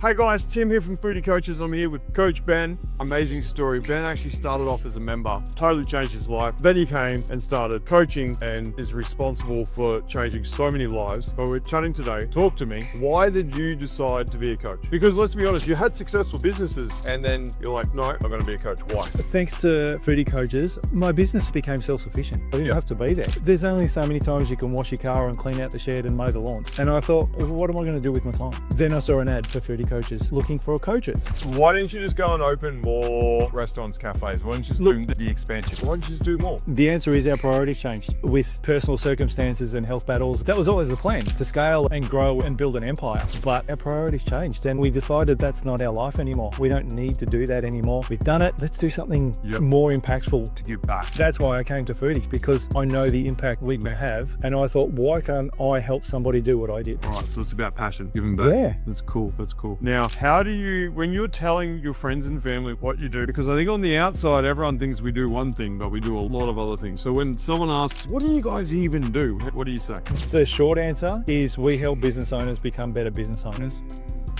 Hey guys, Tim here from Foodie Coaches. I'm here with Coach Ben. Amazing story. Ben actually started off as a member, totally changed his life. Then he came and started coaching and is responsible for changing so many lives. But we're chatting today. Talk to me. Why did you decide to be a coach? Because let's be honest, you had successful businesses and then you're like, no, I'm going to be a coach. Why? Thanks to Foodie Coaches, my business became self-sufficient. I didn't have to be there. There's only so many times you can wash your car and clean out the shed and mow the lawn. And I thought, well, what am I going to do with my time? Then I saw an ad for Foodie Coaches looking for coaches. Why didn't you just go and open more restaurants, cafes? Why didn't you just do the expansion? Why didn't you just do more? The answer is our priorities changed. With personal circumstances and health battles, that was always the plan, to scale and grow and build an empire. But our priorities changed and we decided that's not our life anymore. We don't need to do that anymore. We've done it. Let's do something more impactful To give back. That's why I came to Foodies, because I know the impact we can have. And I thought, why can't I help somebody do what I did? All right, so it's about passion, giving back. Yeah. That's cool. That's cool. Now, how do you, when you're telling your friends and family what you do, because I think on the outside, everyone thinks we do one thing, but we do a lot of other things. So when someone asks, what do you guys even do? What do you say? The short answer is we help business owners become better business owners.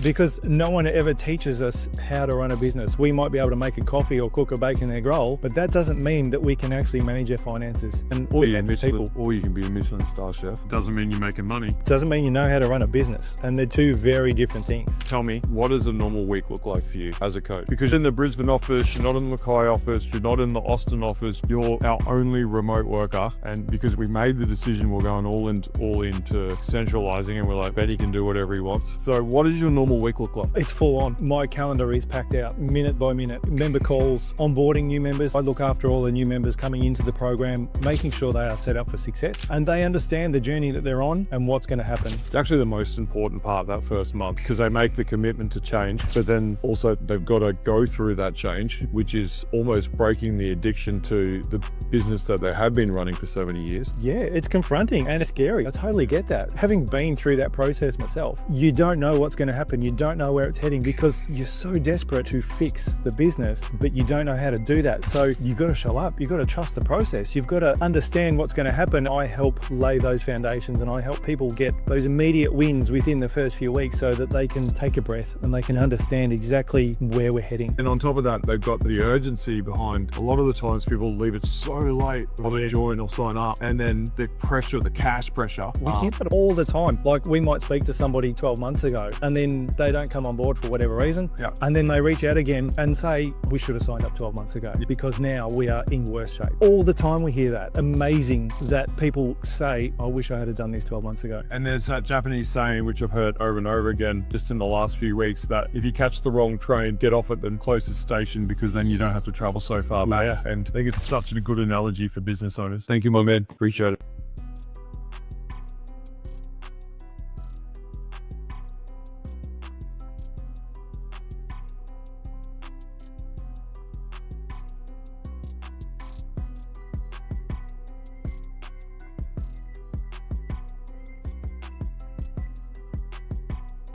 Because no one ever teaches us how to run a business. We might be able to make a coffee or cook a bacon egg roll, but that doesn't mean that we can actually manage our finances and Or you can be a Michelin star chef. Doesn't mean you're making money. It doesn't mean you know how to run a business. And they're two very different things. Tell me, what does a normal week look like for you as a coach? Because you're in the Brisbane office, you're not in the Mackay office, you're not in the Austin office, you're our only remote worker. And because we made the decision, we're going all into centralizing, and we're like, Betty can do whatever he wants. So what does your normal week look like? It's full on. My calendar is packed out minute by minute. Member calls, onboarding new members. I look after all the new members coming into the program, making sure they are set up for success and they understand the journey that they're on and what's going to happen. It's actually the most important part, that first month, because they make the commitment to change, but then also they've got to go through that change, which is almost breaking the addiction to the business that they have been running for so many years. Yeah, it's confronting and it's scary. I totally get that. Having been through that process myself, you don't know what's going to happen. You don't know where it's heading because you're so desperate to fix the business, but you don't know how to do that. So you've got to show up. You've got to trust the process. You've got to understand what's going to happen. I help lay those foundations and I help people get those immediate wins within the first few weeks so that they can take a breath and they can understand exactly where we're heading. And on top of that, they've got the urgency behind. A lot of the times people leave it so late before they join or sign up, and then the pressure, the cash pressure. We hear that all the time. Like we might speak to somebody 12 months ago and then they don't come on board for whatever reason. And then they reach out again and say, we should have signed up 12 months ago because now we are in worse shape. All the time we hear that. Amazing that people say, I wish I had done this 12 months ago. And there's that Japanese saying, which I've heard over and over again, just in the last few weeks, that if you catch the wrong train, get off at the closest station because then you don't have to travel so far back. And I think it's such a good analogy for business owners. Thank you, my man. Appreciate it.